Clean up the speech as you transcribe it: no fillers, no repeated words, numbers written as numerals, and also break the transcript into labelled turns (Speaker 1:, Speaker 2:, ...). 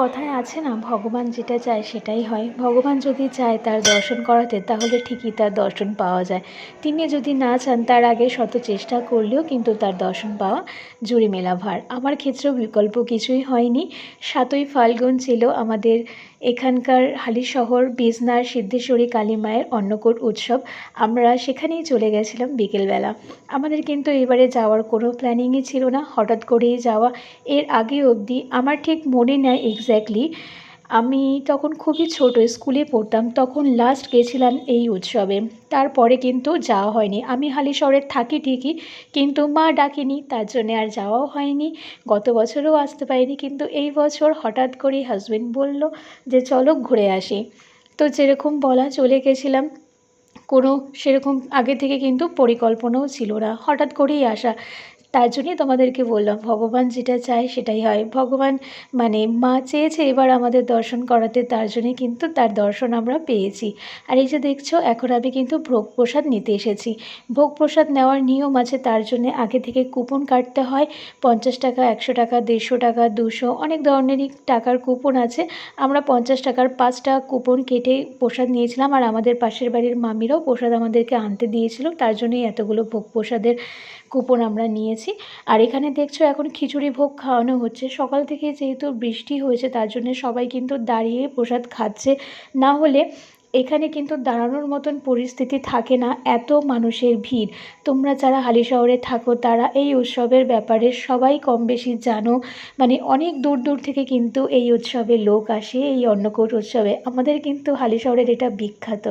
Speaker 1: কথায় আছে না, ভগবান যেটা চায় সেটাই হয়। ভগবান যদি চায় তার দর্শন করাতে, তাহলে ঠিকই তার দর্শন পাওয়া যায়। তিনি যদি না চান, তার আগে শত চেষ্টা করলেও কিন্তু তার দর্শন পাওয়া জুড়ি মেলা ভার। আমার ক্ষেত্রেও বিকল্প কিছুই হয়নি। ৭ই ফাল্গুন ছিল আমাদের এখানকার হালিশহর বিজনার সিদ্ধেশ্বরী কালী মায়ের অন্নকূট উৎসব। আমরা সেখানেই চলে গেছিলাম বিকেলবেলা। আমাদের কিন্তু এবারে যাওয়ার কোনো প্ল্যানিংই ছিল না, হঠাৎ করেই যাওয়া। এর আগে অবধি আমার ঠিক মনে নেই এক্স্যাক্টলি, আমি তখন খুবই ছোট, স্কুলে পড়তাম, তখন লাস্ট গেছিলাম এই উৎসবে। তারপরে কিন্তু যাওয়া হয়নি। আমি হালিশহরে থাকি ঠিকই, কিন্তু মা ডাকেনি, তার জন্যে আর যাওয়াও হয়নি। গত বছরও আসতে পারিনি, কিন্তু এই বছর হঠাৎ করেই হাজব্যান্ড বলল যে চলো ঘুরে আসি। তো যেরকম বলা চলে গেছিলাম। কোনো সেরকম আগে থেকে কিন্তু পরিকল্পনাও ছিল না, হঠাৎ করেই আসা। তার জন্যই তোমাদেরকে বললাম, ভগবান যেটা চায় সেটাই হয়। ভগবান মানে মা চেয়েছে এবার আমাদের দর্শন করাতে, তার জন্যই কিন্তু তার দর্শন আমরা পেয়েছি। আর এই যে দেখছো, এখন আমি কিন্তু ভোগ প্রসাদ নিতে এসেছি। ভোগ প্রসাদ নেওয়ার নিয়ম আছে, তার জন্যে আগে থেকে কুপন কাটতে হয়। 50 টাকা, 100 টাকা, 150 টাকা, 200, অনেক ধরনেরই টাকার কুপন আছে। আমরা 50 টাকার 5টা কুপন কেটে প্রসাদ নিয়েছিলাম। আর আমাদের পাশের বাড়ির মামিরাও প্রসাদ আমাদেরকে আনতে দিয়েছিল, তার জন্যই এতগুলো ভোগ প্রসাদের কুপন আমরা নিয়েছি। আর এখানে দেখছো এখন খিচুড়ি ভোগ খাওয়ানো হচ্ছে। সকাল থেকে যেহেতু বৃষ্টি হয়েছে, তার জন্য সবাই কিন্তু দাঁড়িয়ে প্রসাদ খাচ্ছে। না হলে এখানে কিন্তু দাঁড়ানোর মতন পরিস্থিতি থাকে না, এত মানুষের ভিড়। তোমরা যারা হালিশহরে থাকো তারা এই উৎসবের ব্যাপারে সবাই কম বেশি জানো। মানে অনেক দূর দূর থেকে কিন্তু এই উৎসবে লোক আসে, এই অন্নকূট উৎসবে। আমাদের কিন্তু হালিশহরের এটা বিখ্যাত।